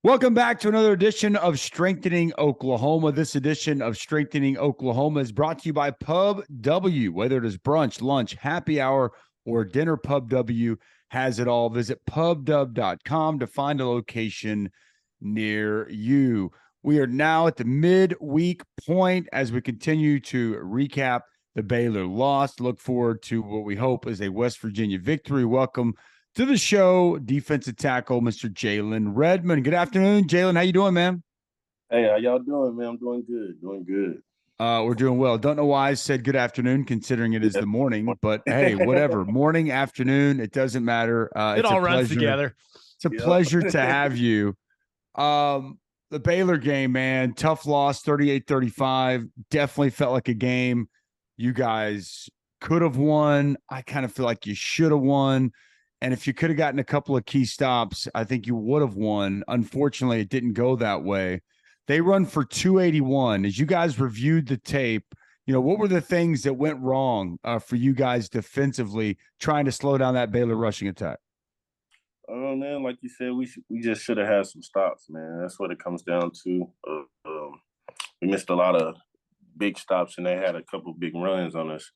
Welcome back to another edition of Strengthening Oklahoma. This edition of Strengthening Oklahoma is brought to you by Pub W. Whether it is brunch, lunch, happy hour, or dinner, Pub W has it all. Visit pubw.com to find a location near you. We are now at the midweek point as we continue to recap the Baylor loss. Look forward to what we hope is a West Virginia victory. Welcome to the show, defensive tackle, Mr. Jalen Redmond. Good afternoon, Jalen. How you doing, man? Hey, how y'all doing, man? I'm doing good. Doing good. We're doing well. Don't know why I said good afternoon, considering it is Yeah. the morning, but hey, whatever. Morning, afternoon, it doesn't matter. It It's a all runs pleasure. together. It's a Yep. pleasure to have you. The Baylor game, man, tough loss, 38-35. Definitely felt like a game you guys could have won. I kind of feel like you should have won. And if you could have gotten a couple of key stops, I think you would have won. Unfortunately, it didn't go that way. They run for 281. As you guys reviewed the tape, what were the things that went wrong for you guys defensively trying to slow down that Baylor rushing attack? Oh man, like you said, we just should have had some stops, man. That's what it comes down to. We missed a lot of big stops, and they had a couple big runs on us.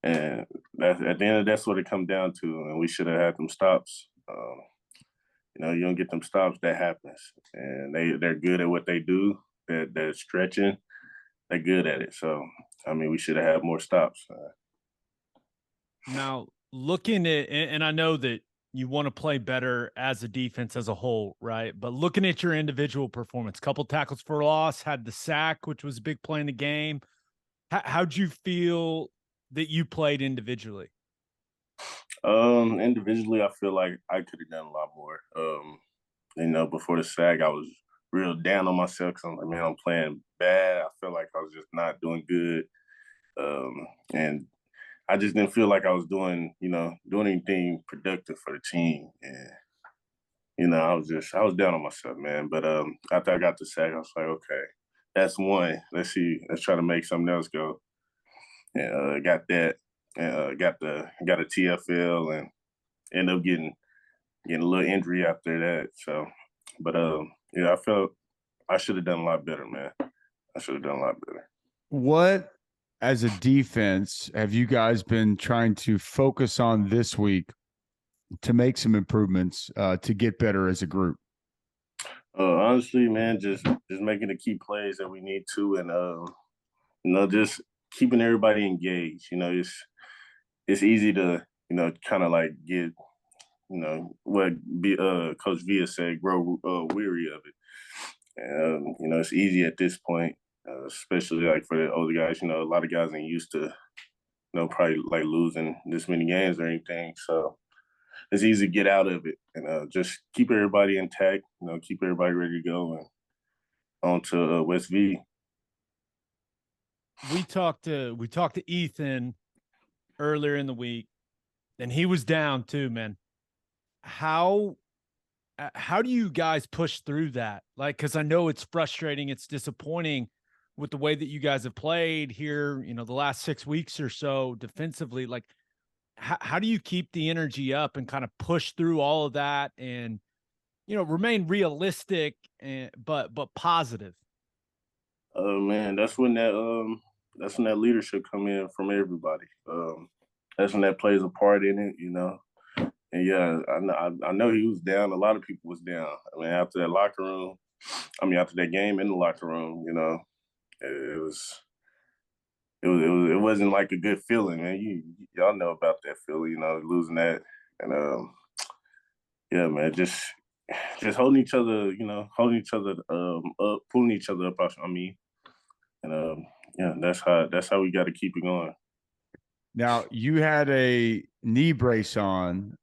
And at the end, that's what it comes down to. And we should have had them stops. You don't get them stops, that happens. And they're good at what they do. They're stretching. They're good at it. So, I mean, we should have had more stops. Now, looking at, and I know that you want to play better as a defense as a whole, right? But looking at your individual performance, couple tackles for loss, had the sack, which was a big play in the game. How'd you feel that you played individually? Individually, I feel like I could have done a lot more. Before the sack, I was real down on myself because I'm like, man, I'm playing bad. I felt like I was just not doing good. And I just didn't feel like I was doing anything productive for the team. And, I was down on myself, man. But after I got the sack, I was like, okay, that's one. Let's see. Let's try to make something else go. And got that. Got a TFL and ended up getting a little injury after that. So, but I felt I should have done a lot better, man. I should have done a lot better. What, as a defense, have you guys been trying to focus on this week to make some improvements to get better as a group? Honestly, man, just making the key plays that we need to, and just keeping everybody engaged. It's easy to kind of like get what Coach Villa said, grow weary of it. And it's easy at this point, especially like for the older guys. A lot of guys ain't used to probably like losing this many games or anything. So it's easy to get out of it and just keep everybody intact. Keep everybody ready to go and on to West V. We talked to Ethan earlier in the week, and he was down too, man. How do you guys push through that? Like, because I know it's frustrating, it's disappointing with the way that you guys have played here, the last 6 weeks or so defensively. Like, how do you keep the energy up and kind of push through all of that and, remain realistic but positive? Man, that's when that leadership come in from everybody. That's when that plays a part in it. And yeah, I know he was down. A lot of people was down. I mean, after that game in the locker room, it wasn't like a good feeling, man. Y'all know about that feeling, losing that, and yeah, man, just holding each other, up, pulling each other up. I mean, and yeah, that's how we got to keep it going. Now, you had a knee brace on,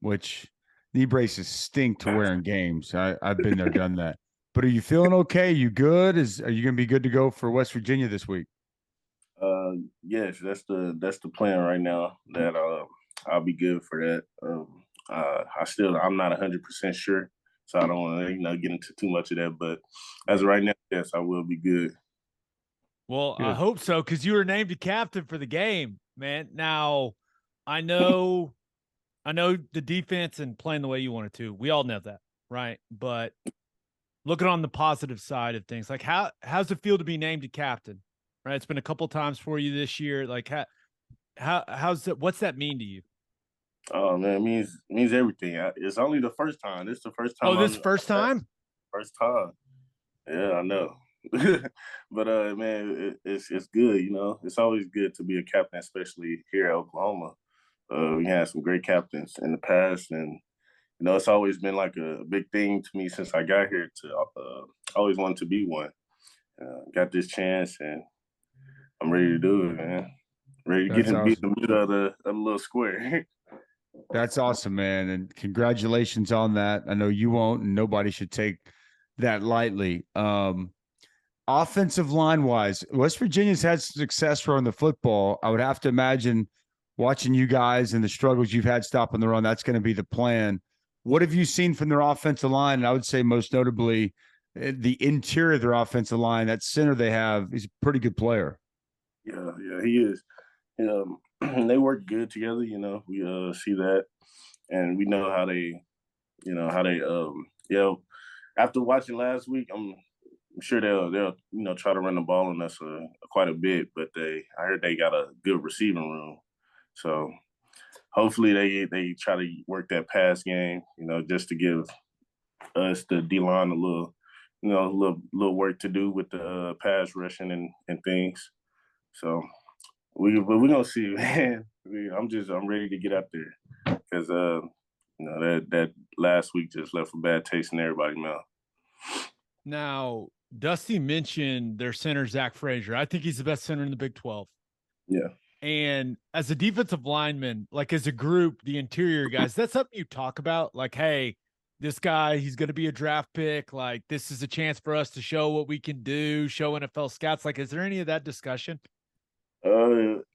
which knee braces stink to wear in games. I've been there, done that. But are you feeling okay? You good? Are you going to be good to go for West Virginia this week? Yes, that's the plan right now. That I'll be good for that. I'm not 100% sure, so I don't want to get into too much of that. But as of right now, yes, I will be good. Well, Good. I hope so, because you were named a captain for the game, man. Now, I know the defense and playing the way you wanted to. We all know that, right? But looking on the positive side of things, like how's it feel to be named a captain? Right, it's been a couple times for you this year. Like how's that? What's that mean to you? Oh man, it means everything. It's only the first time. This is the first Oh, time this first time? first time. Yeah, I know. But man, it's good. You know, it's always good to be a captain, especially here at Oklahoma. We had some great captains in the past, and you know, it's always been like a big thing to me since I got here. To always wanted to be one. Got this chance, and I'm ready to do it, man. Ready to That's be in awesome. the middle of the little square. That's awesome, man. And congratulations on that. I know you won't, and nobody should take that lightly. Offensive line wise, West Virginia's had success running the football. I would have to imagine watching you guys and the struggles you've had stopping the run, that's going to be the plan. What have you seen from their offensive line? And I would say most notably the interior of their offensive line, that center they have, he's a pretty good player. Yeah, he is. They work good together. You know, we see that, and we know how they, after watching last week, I'm sure they'll try to run the ball on us quite a bit. But I heard they got a good receiving room, so hopefully they try to work that pass game. You know, just to give us the D line a little, little work to do with the pass rushing and things. So we're gonna see, man. I'm ready to get out there because that last week just left a bad taste in everybody's mouth. Now, Dusty mentioned their center, Zach Frazier. I think he's the best center in the Big 12. Yeah. And as a defensive lineman, like as a group, the interior guys, that's something you talk about. Like, hey, this guy, he's going to be a draft pick. Like, this is a chance for us to show what we can do, show NFL scouts. Like, is there any of that discussion?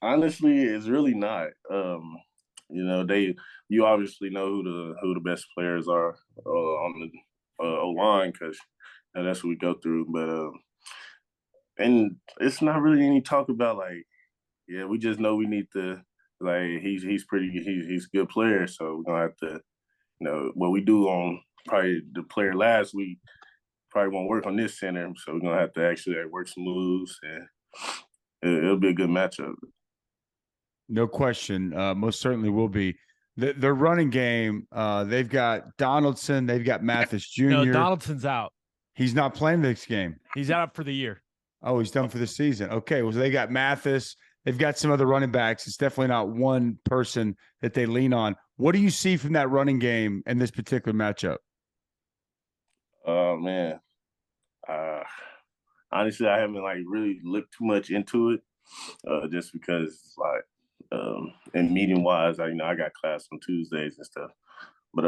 Honestly, it's really not. You obviously know who the best players are on the O line because that's what we go through. But and it's not really any talk about like, yeah, we just know we need to like he's a good player, so we're gonna have to what we do on probably the player last week probably won't work on this center, so we're gonna have to actually work some moves and it'll be a good matchup. No question. Most certainly will be. Their running game, they've got Donaldson, they've got Mathis Jr. No, Donaldson's out. He's not playing this game. He's out for the year. Oh, he's done for the season. Okay, well, so they got Mathis. They've got some other running backs. It's definitely not one person that they lean on. What do you see from that running game in this particular matchup? Oh man, honestly, I haven't like really looked too much into it, just because like, and meeting wise, I got class on Tuesdays and stuff, but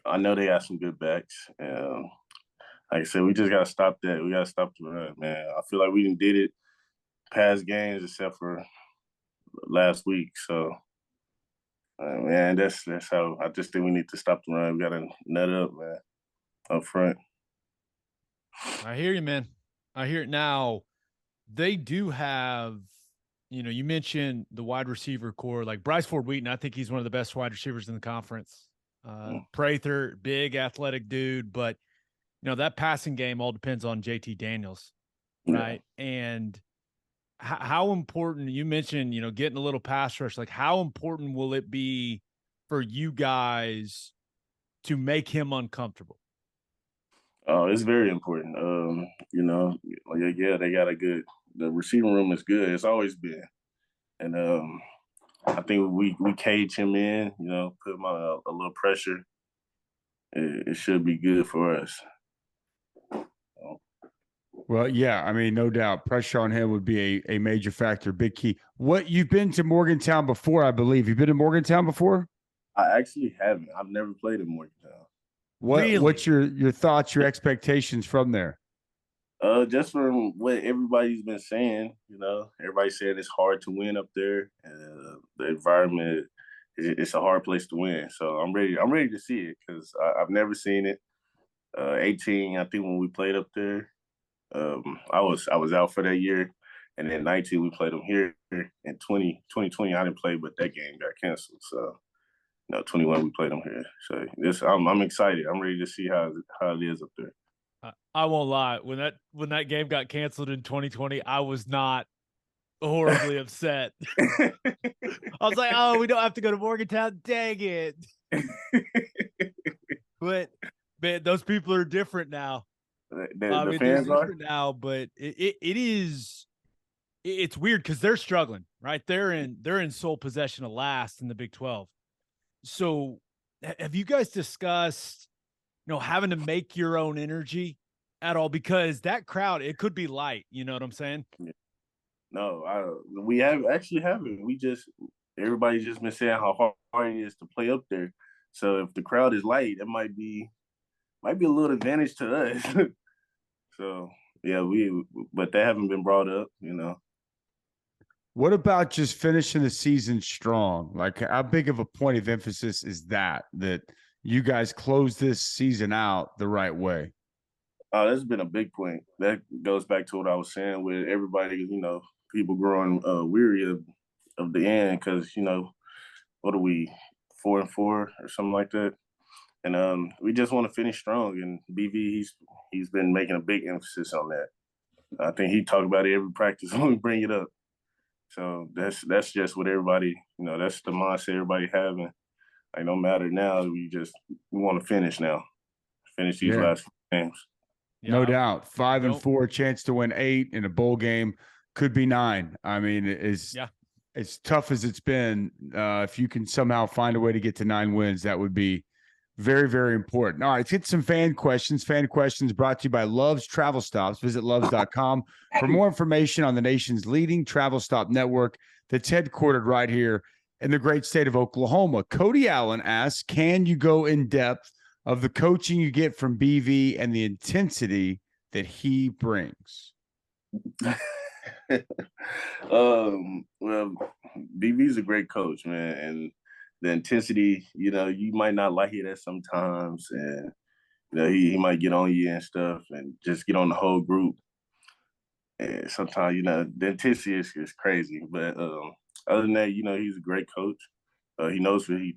I know they got some good backs. Like I said, we just gotta stop that. We gotta stop the run, man. I feel like we did it past games except for last week. So, man, that's how I just think we need to stop the run. We gotta nut up, man, up front. I hear you, man. I hear it now. They do have, you mentioned the wide receiver core, like Bryce Ford Wheaton. I think he's one of the best wide receivers in the conference. Prather, big athletic dude, but that passing game all depends on JT Daniels, right? Yeah. And how important, you mentioned, getting a little pass rush, like how important will it be for you guys to make him uncomfortable? Oh, it's very important. They got the receiving room is good. It's always been. And I think we cage him in, put him on a little pressure. It should be good for us. Well, yeah, I mean, no doubt. Pressure on him would be a major factor, big key. What, you've been to Morgantown before, I believe. You've been to Morgantown before? I actually haven't. I've never played in Morgantown. What's your thoughts, your expectations from there? Just from what everybody's been saying, everybody said it's hard to win up there, and the environment it's a hard place to win. So I'm ready. I'm ready to see it because I've never seen it. 18, I think when we played up there, I was out for that year, and then 19 we played them here. In 2020, I didn't play, but that game got canceled. So No, 21. We played them here. So I'm excited. I'm ready to see how it is up there. I won't lie. When that game got canceled in 2020, I was not horribly upset. I was like, oh, we don't have to go to Morgantown. Dang it. But man, those people are different now. The fans they're are different now, but it's weird because they're struggling, right? They're in sole possession of last in the Big 12. So have you guys discussed, having to make your own energy at all? Because that crowd, it could be light. You know what I'm saying? No, we haven't. Everybody's just been saying how hard it is to play up there. So if the crowd is light, it might be a little advantage to us. So yeah, but they haven't been brought up. What about just finishing the season strong? Like, how big of a point of emphasis is that you guys close this season out the right way? That's been a big point. That goes back to what I was saying with everybody, people growing weary of the end because, what are we, 4-4 or something like that? And we just want to finish strong. And BV, he's been making a big emphasis on that. I think he talked about it every practice when we bring it up. So that's just what everybody, that's the mindset everybody having. Like, no matter now, we want to finish now. Finish these last games. Yeah, no doubt. 5-4, chance to win 8 in a bowl game, could be 9. I mean, as tough as it's been, if you can somehow find a way to get to 9 wins, that would be very, very important. All right, let's get some fan questions. Fan questions brought to you by Love's Travel Stops. Visit loves.com for more information on the nation's leading travel stop network that's headquartered right here in the great state of Oklahoma. Cody Allen asks, can you go in depth of the coaching you get from BV and the intensity that he brings? Well, BV's a great coach, man, and the intensity, you might not like it at sometimes, and he might get on you and stuff, and just get on the whole group. And sometimes, the intensity is crazy, but other than that, he's a great coach. He knows he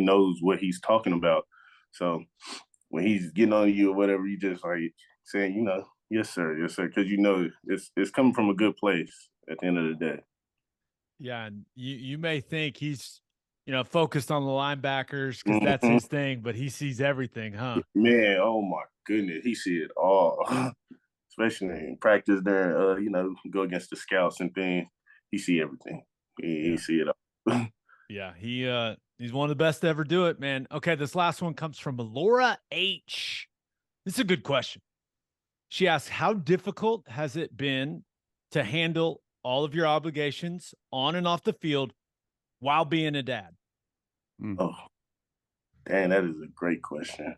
knows what he's talking about. So when he's getting on you or whatever, you just like saying, yes sir, because it's coming from a good place at the end of the day. Yeah, and you may think he's focused on the linebackers because that's his thing, but he sees everything, huh? Man, oh my goodness, he sees it all. Especially in practice there, go against the scouts and things. He see everything. He see it all. Yeah, he's one of the best to ever do it, man. Okay, this last one comes from Laura H. This is a good question. She asks, how difficult has it been to handle all of your obligations on and off the field while being a dad? Oh, dang, that is a great question.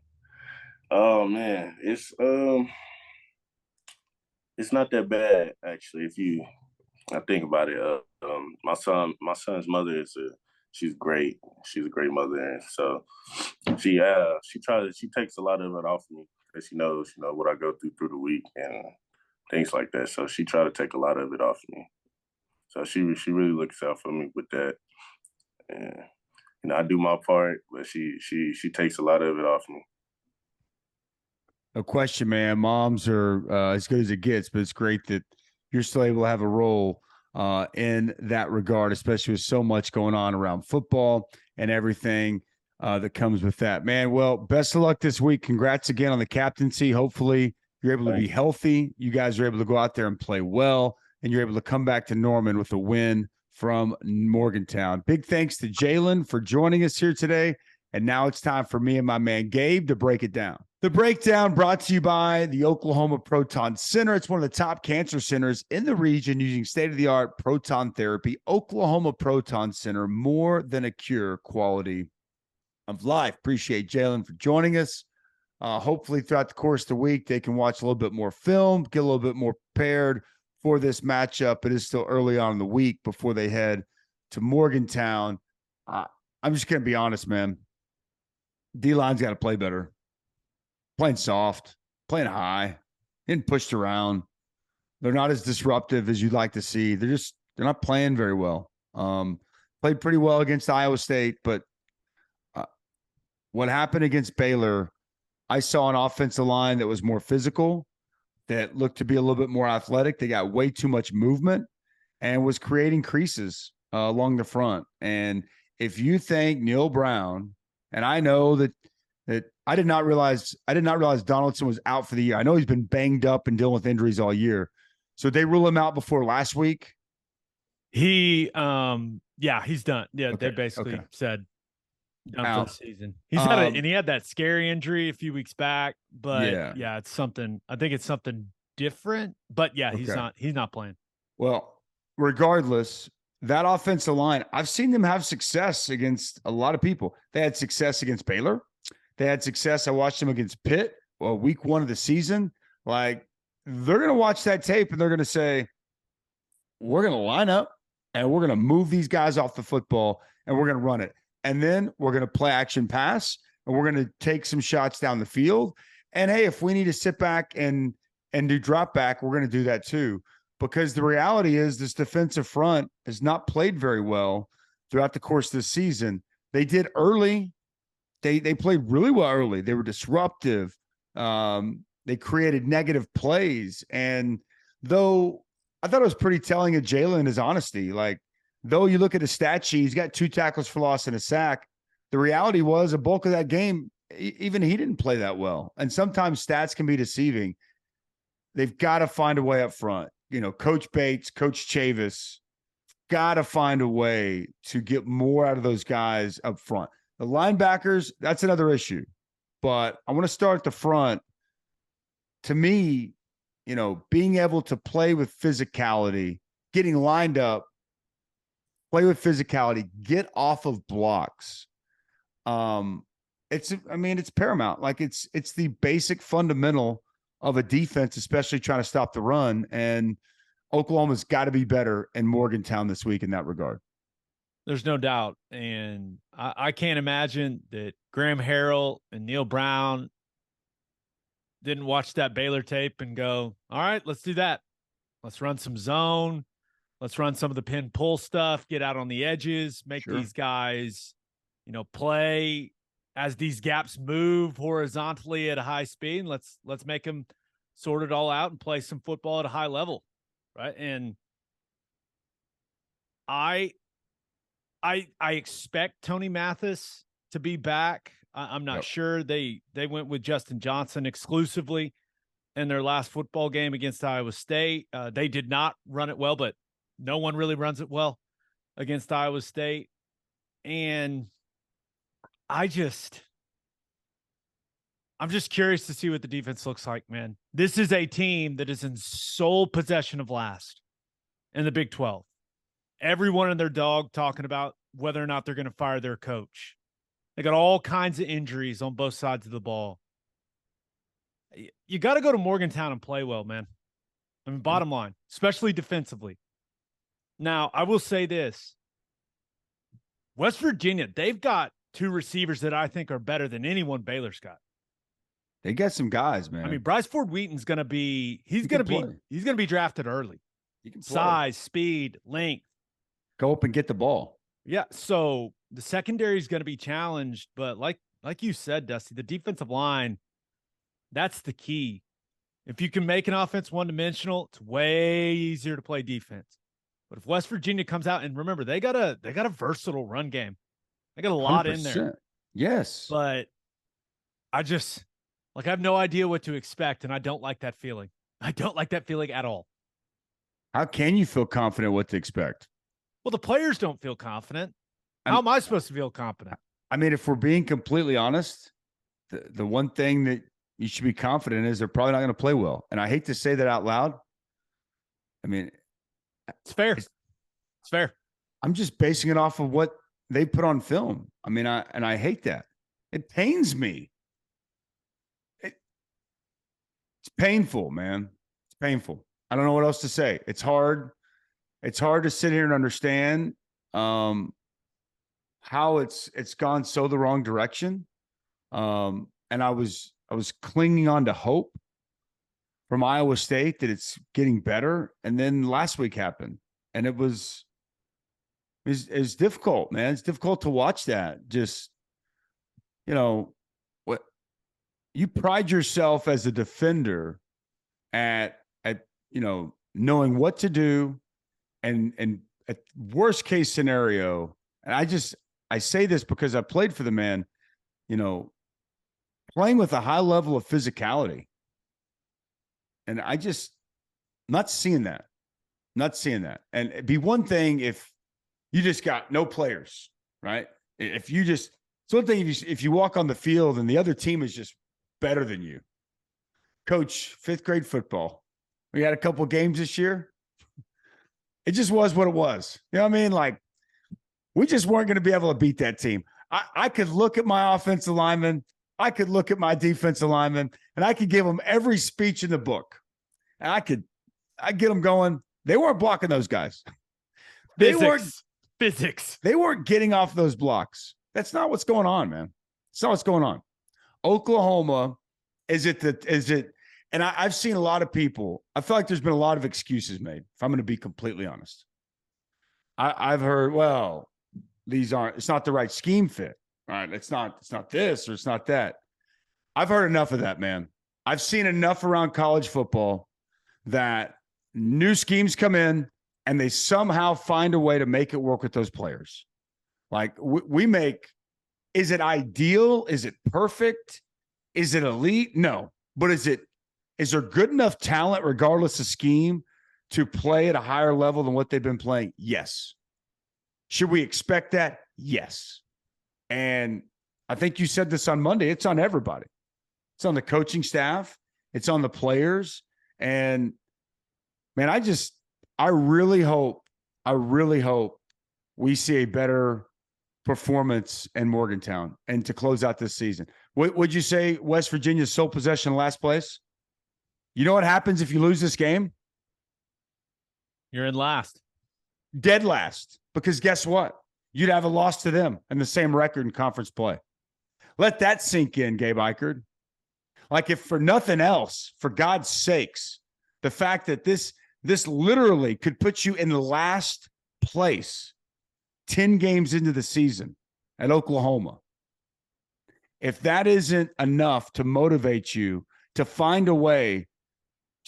Oh man, it's not that bad actually. I think about it. My son's mother she's great. She's a great mother, and so she takes a lot of it off me because she knows what I go through the week and things like that. So she tried to take a lot of it off me. So she really looks out for me with that, and I do my part, but she takes a lot of it off me. No question, man. Moms are as good as it gets, but it's great that you're still able to have a role in that regard, especially with so much going on around football and everything that comes with that, man. Well, best of luck this week. Congrats again on the captaincy. Hopefully you're able to be healthy. You guys are able to go out there and play well, and you're able to come back to Norman with a win from Morgantown. Big thanks to Jalen for joining us here today. And now it's time for me and my man Gabe to break it down. The breakdown brought to you by the Oklahoma Proton Center. It's one of the top cancer centers in the region using state-of-the-art proton therapy. Oklahoma Proton Center, more than a cure, quality of life. Appreciate Jalen for joining us. Hopefully throughout the course of the week, they can watch a little bit more film, get a little bit more prepared for this matchup. It is still early on in the week before they head to Morgantown. I'm just going to be honest, man. D-line's got to play better. Playing soft, playing high, getting pushed around. They're not as disruptive as you'd like to see. They're not playing very well. Played pretty well against Iowa State, but what happened against Baylor, I saw an offensive line that was more physical, that looked to be a little bit more athletic. They got way too much movement and was creating creases along the front. And if you think Neil Brown, and I know that I did not realize Donaldson was out for the year. I know he's been banged up and dealing with injuries all year. So they rule him out before last week. He's done. Yeah, Okay, they basically said done out for the season. And he had that scary injury a few weeks back, but yeah, it's something. I think it's something different. But yeah, he's not playing. Well, regardless, that offensive line, I've seen them have success against a lot of people. They had success against Baylor. They had success. I watched them against Pitt, week 1 of the season. Like, they're going to watch that tape and they're going to say, we're going to line up and we're going to move these guys off the football and we're going to run it. And then we're going to play action pass and we're going to take some shots down the field. And hey, if we need to sit back and do drop back, we're going to do that too. Because the reality is this defensive front has not played very well throughout the course of the season. They did early. They played really well early. They were disruptive. They created negative plays. And though I thought it was pretty telling of Jalen, his honesty. Like, though you look at his stat sheet, he's got 2 tackles for loss and a sack. The reality was a bulk of that game, even he didn't play that well. And sometimes stats can be deceiving. They've got to find a way up front. Coach Bates, Coach Chavis, got to find a way to get more out of those guys up front. The linebackers, that's another issue. But I want to start at the front. To me, being able to play with physicality, getting lined up, play with physicality, get off of blocks. It's paramount. Like, it's the basic fundamental of a defense, especially trying to stop the run. And Oklahoma's got to be better in Morgantown this week in that regard. There's no doubt. And I can't imagine that Graham Harrell and Neil Brown didn't watch that Baylor tape and go, all right, let's do that. Let's run some zone. Let's run some of the pin pull stuff, get out on the edges, make these guys, play as these gaps move horizontally at a high speed. Let's make them sort it all out and play some football at a high level. Right. And I expect Tony Mathis to be back. I'm not sure. They went with Justin Johnson exclusively in their last football game against Iowa State. They did not run it well, but no one really runs it well against Iowa State. And I'm just curious to see what the defense looks like, man. This is a team that is in sole possession of last in the Big 12. Everyone and their dog talking about whether or not they're going to fire their coach. They got all kinds of injuries on both sides of the ball. You got to go to Morgantown and play well, man. I mean, bottom line, especially defensively. Now, I will say this. West Virginia, they've got 2 receivers that I think are better than anyone Baylor's got. They got some guys, man. I mean, Bryce Ford Wheaton's going to be drafted early. He can play. Size, speed, length. Go up and get the ball. Yeah, so the secondary is going to be challenged, but like you said, Dusty, the defensive line, that's the key. If you can make an offense one-dimensional, it's way easier to play defense. But if West Virginia comes out, and remember, they got a versatile run game. They got a lot 100%. in there. Yes. But I have no idea what to expect, and I don't like that feeling. I don't like that feeling at all. How can you feel confident what to expect? Well, the players don't feel confident. How am I supposed to feel confident? I mean, if we're being completely honest, the one thing that you should be confident in is they're probably not going to play well. And I hate to say that out loud. I mean, it's fair. It's fair. I'm just basing it off of what they put on film. I mean, I hate that. It pains me. It's painful, man. It's painful. I don't know what else to say. It's hard. It's hard to sit here and understand how it's gone so the wrong direction. And I was clinging on to hope from Iowa State that it's getting better. And then last week happened, and it's difficult, man. It's difficult to watch that. Just, what you pride yourself as a defender at knowing what to do, and at worst case scenario, and I say this because I played for the man, playing with a high level of physicality. And not seeing that. Not seeing that. And it'd be one thing if you just got no players, right? It's one thing if you walk on the field and the other team is just better than you. Coach, 5th grade football. We had a couple games this year. It just was what it was. You know what I mean? Like, we just weren't going to be able to beat that team. I could look at my offensive lineman, I could look at my defensive lineman, and I could give them every speech in the book. And I'd get them going. They weren't blocking those guys. Physics. They weren't getting off those blocks. That's not what's going on, man. It's not what's going on. Oklahoma, and I've seen a lot of people. I feel like there's been a lot of excuses made, if I'm going to be completely honest. I've heard, well, it's not the right scheme fit. All right, it's not this or it's not that. I've heard enough of that, man. I've seen enough around college football that new schemes come in and they somehow find a way to make it work with those players. Like is it ideal? Is it perfect? Is it elite? No. But is there good enough talent, regardless of scheme, to play at a higher level than what they've been playing? Yes. Should we expect that? Yes. And I think you said this on Monday. It's on everybody. It's on the coaching staff. It's on the players. And man, I really hope we see a better performance in Morgantown and to close out this season. Would you say West Virginia's sole possession last place? You know what happens if you lose this game? You're in last. Dead last. Because guess what? You'd have a loss to them and the same record in conference play. Let that sink in, Gabe Ikard. Like, if for nothing else, for God's sakes, the fact that this literally could put you in the last place 10 games into the season at Oklahoma. If that isn't enough to motivate you to find a way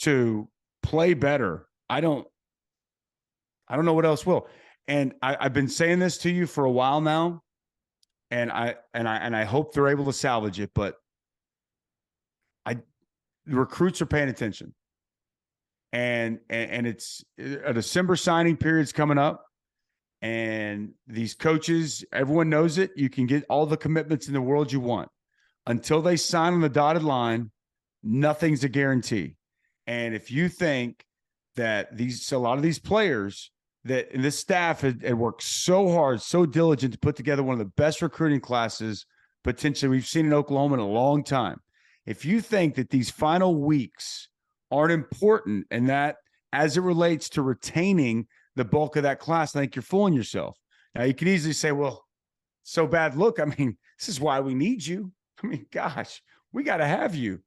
to play better, I don't know what else will. And I've been saying this to you for a while now, and I hope they're able to salvage it. But the recruits are paying attention, and it's a December signing period's coming up, and these coaches, everyone knows it. You can get all the commitments in the world you want until they sign on the dotted line. Nothing's a guarantee. And if you think that a lot of these players and this staff had worked so hard, so diligent to put together one of the best recruiting classes potentially we've seen in Oklahoma in a long time. If you think that these final weeks aren't important and that as it relates to retaining the bulk of that class, I think you're fooling yourself. Now, you can easily say, well, so bad. Look, I mean, this is why we need you. I mean, gosh, we got to have you.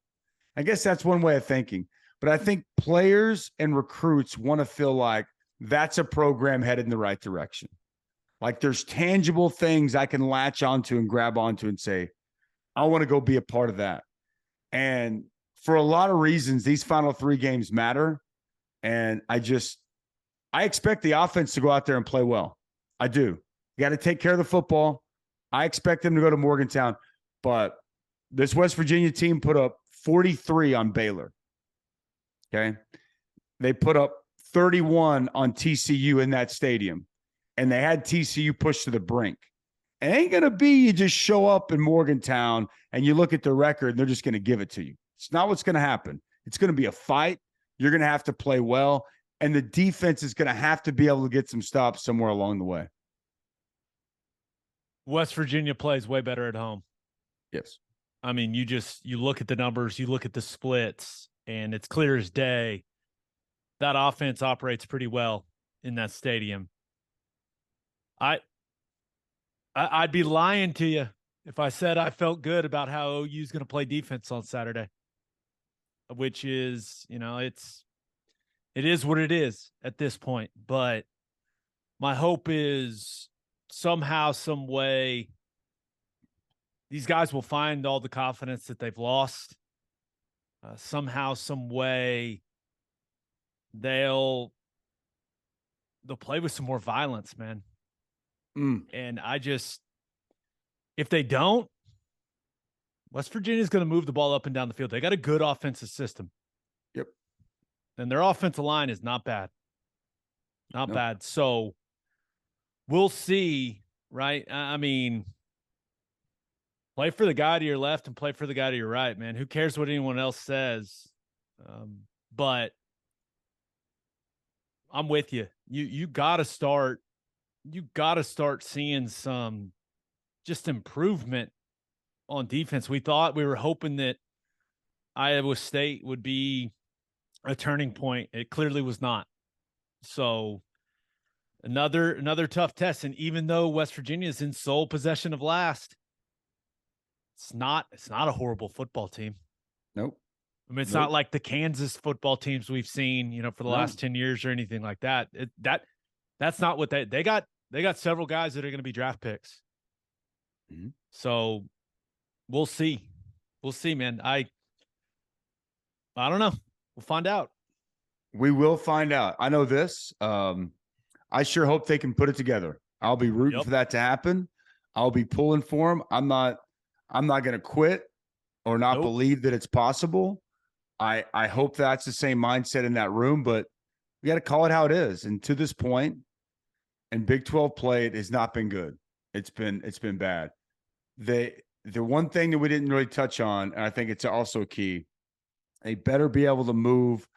I guess that's one way of thinking. But I think players and recruits want to feel like that's a program headed in the right direction. Like, there's tangible things I can latch onto and grab onto and say, I want to go be a part of that. And for a lot of reasons, these final 3 games matter. And I expect the offense to go out there and play well. I do. You got to take care of the football. I expect them to go to Morgantown. But this West Virginia team put up 43 on Baylor. Okay. They put up 31 on TCU in that stadium, and they had TCU pushed to the brink. It ain't going to be you just show up in Morgantown and you look at the record and they're just going to give it to you. It's not what's going to happen. It's going to be a fight. You're going to have to play well, and the defense is going to have to be able to get some stops somewhere along the way. West Virginia plays way better at home. Yes. I mean, you look at the numbers, you look at the splits, and it's clear as day that offense operates pretty well in that stadium. I'd be lying to you if I said I felt good about how OU's going to play defense on Saturday, which is, it is what it is at this point. But my hope is somehow, some way, these guys will find all the confidence that they've lost. Somehow, some way, they'll play with some more violence, man. And if they don't, West Virginia's going to move the ball up and down the field. They got a good offensive system. Yep. And their offensive line is not bad. Not bad. So we'll see, right? I mean, play for the guy to your left and play for the guy to your right, man. Who cares what anyone else says? But I'm with you. You got to start seeing some just improvement on defense. We were hoping that Iowa State would be a turning point. It clearly was not. So another tough test. And even though West Virginia is in sole possession of last, it's not a horrible football team. Nope. I mean, it's not like the Kansas football teams we've seen, for the last 10 years or anything like that. That's not what they got. They got several guys that are going to be draft picks. Mm-hmm. So we'll see. We'll see, man. I don't know. We'll find out. We will find out. I know this. I sure hope they can put it together. I'll be rooting for that to happen. I'll be pulling for them. I'm not going to quit or not believe that it's possible. I hope that's the same mindset in that room, but we got to call it how it is. And to this point, in Big 12 play, it has not been good. It's been bad. The one thing that we didn't really touch on, and I think it's also key, they better be able to move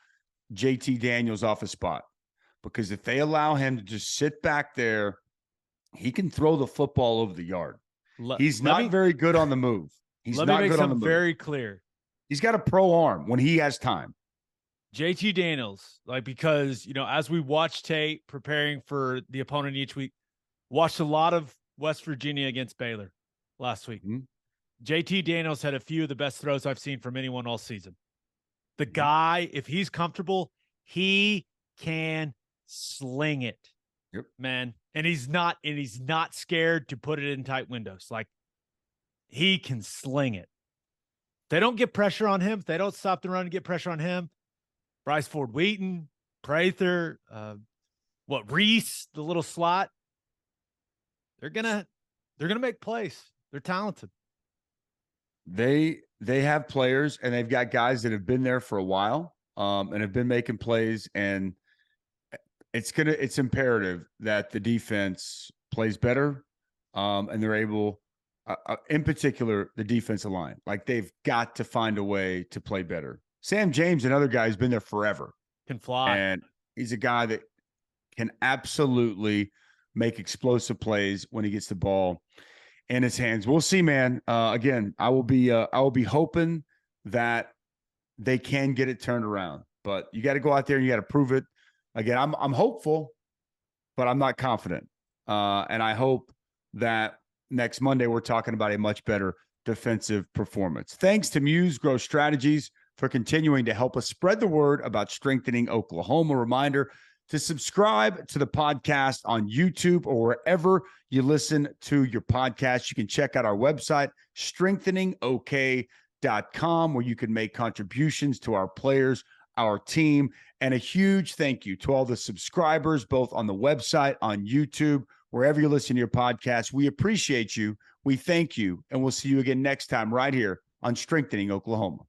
JT Daniels off his spot, because if they allow him to just sit back there, he can throw the football over the yard. He's not very good on the move. He's not good on the move. Very clear. He's got a pro arm when he has time. JT Daniels, because, as we watch tape preparing for the opponent each week, watched a lot of West Virginia against Baylor last week. Mm-hmm. JT Daniels had a few of the best throws I've seen from anyone all season. The guy, if he's comfortable, he can sling it, man. And he's not scared to put it in tight windows. Like, he can sling it. They don't get pressure on him. If they don't stop the run and get pressure on him, Bryce Ford Wheaton, Prather, Reese, the little slot, they're gonna make plays. They're talented. They have players, and they've got guys that have been there for a while, and have been making plays. And it's imperative that the defense plays better, and they're able. In particular, the defensive line, like, they've got to find a way to play better. Sam James, another guy who's been there forever, can fly, and he's a guy that can absolutely make explosive plays when he gets the ball in his hands. We'll see, man. Again, I will be hoping that they can get it turned around, but you got to go out there and you got to prove it. Again, I'm hopeful, but I'm not confident, and I hope that next Monday we're talking about a much better defensive performance. Thanks to Muse Growth Strategies for continuing to help us spread the word about strengthening Oklahoma. Reminder to subscribe to the podcast on YouTube or wherever you listen to your podcast. You can check out our website, strengtheningok.com, where you can make contributions to our players, our team, and a huge thank you to all the subscribers, both on the website, on YouTube, wherever you listen to your podcast. We appreciate you. We thank you. And we'll see you again next time right here on Strengthening Oklahoma.